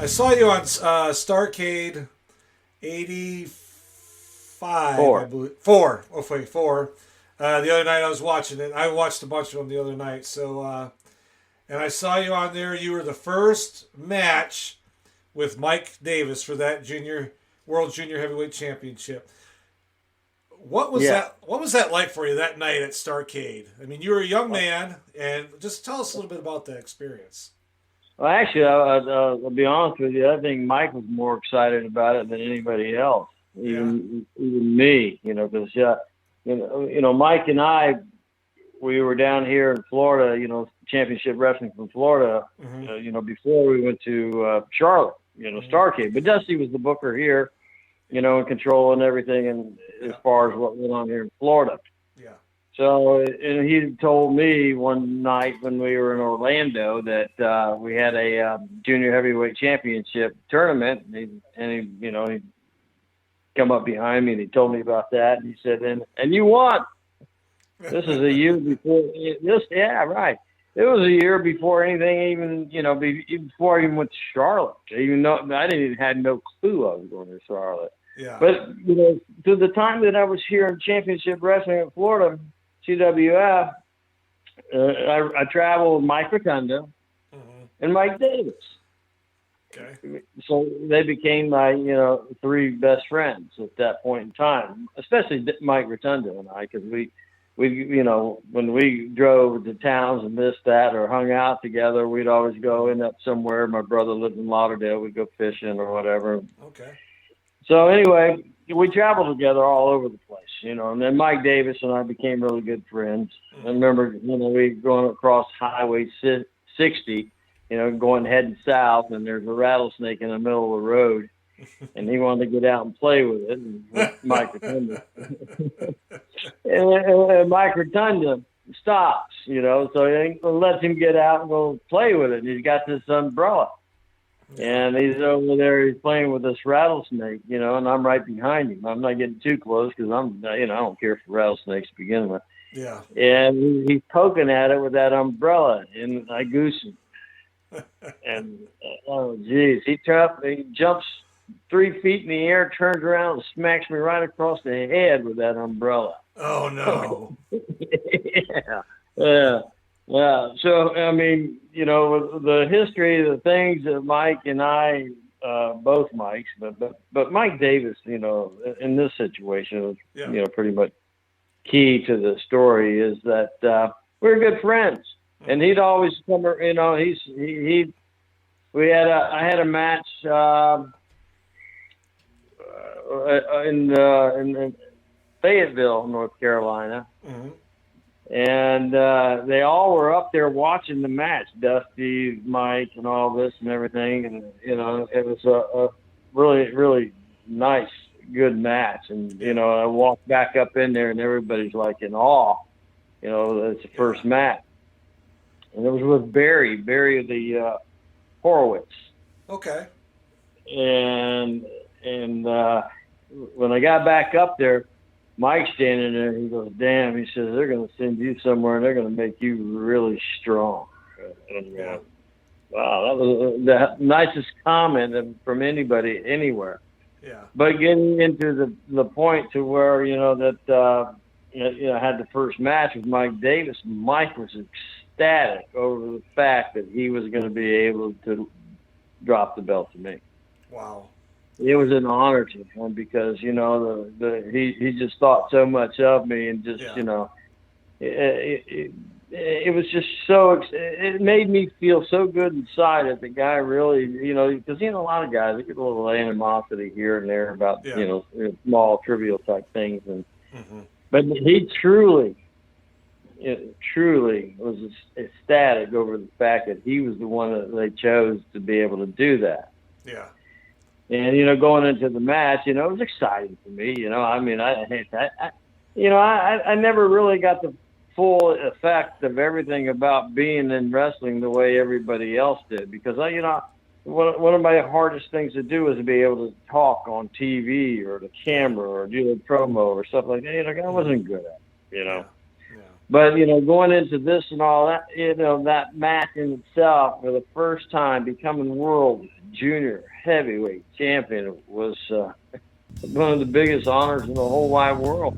I saw you on Starrcade 85, I Four. believe. Four. Oh, wait, four. The other night I was watching it. I watched a bunch of them the other night. And I saw you on there. You were the first match with Mike Davis for that World Junior Heavyweight Championship. Yeah. What was that like for you that night at Starrcade? I mean, you were a young man, and just tell us a little bit about that experience. Well, actually, I'll be honest with you. I think Mike was more excited about it than anybody else, Yeah. even me. Because Mike and I, we were down here in Florida. Championship wrestling from Florida. Mm-hmm. Before we went to Charlotte. Mm-hmm. Starrcade. But Dusty was the booker here. And controlling everything, and as far as what went on here in Florida. Yeah. So, and he told me one night when we were in Orlando that we had a junior heavyweight championship tournament, and he come up behind me and he told me about that, and he said, and you won. This is a year before this. Yeah, right. It was a year before anything even, before I even went to Charlotte. Even though I had no clue I was going to Charlotte. Yeah. But, to the time that I was here in Championship Wrestling in Florida, CWF, I traveled with Mike Rotunda and Mike Davis. Okay. So they became my, three best friends at that point in time, especially Mike Rotunda and I, because we, when we drove to towns and this, that, or hung out together, we'd always go end up somewhere. My brother lived in Lauderdale. We'd go fishing or whatever. Okay. So anyway, we traveled together all over the place, and then Mike Davis and I became really good friends. I remember, we going across Highway 60, going heading south, and there's a rattlesnake in the middle of the road. And he wanted to get out and play with it, and Mike Rotunda. and Mike Rotunda stops, so he lets him get out and go play with it. And he's got this umbrella. And he's over there, he's playing with this rattlesnake, and I'm right behind him. I'm not getting too close because I don't care for rattlesnakes to begin with. Yeah. And he's poking at it with that umbrella, and I goose him. And, oh, geez, he jumps 3 feet in the air, turns around, and smacks me right across the head with that umbrella. Oh, no. Yeah. Yeah. So, I mean, the history of the things that Mike and I, both Mikes, but Mike Davis, in this situation, was, pretty much key to the story is that we were good friends. And he'd always come, I had a match in Fayetteville, North Carolina. Mm-hmm. And they all were up there watching the match, Dusty, Mike, and all this and everything. And, it was a really, really nice, good match. And, I walked back up in there and everybody's like in awe. It's the first match. And it was with Barry of the Horowitz. Okay. And when I got back up there, Mike's standing there. He goes, "Damn!" He says, "They're going to send you somewhere, and they're going to make you really strong." And, wow, that was the nicest comment from anybody anywhere. Yeah. But getting into the point to where I had the first match with Mike Davis. Mike was ecstatic over the fact that he was going to be able to drop the belt to me. Wow. It was an honor to him because he just thought so much of me, and just it was just so it made me feel so good inside that the guy really because a lot of guys, they get a little animosity here and there about small trivial type things, and but he truly was ecstatic over the fact that he was the one that they chose to be able to do that. Yeah. And, going into the match, it was exciting for me. I mean, I never really got the full effect of everything about being in wrestling the way everybody else did. Because, one of my hardest things to do is to be able to talk on TV or the camera or do a promo or stuff like that. I wasn't good at it, Yeah. But, going into this and all that, that match in itself for the first time, becoming world junior heavyweight champion was one of the biggest honors in the whole wide world.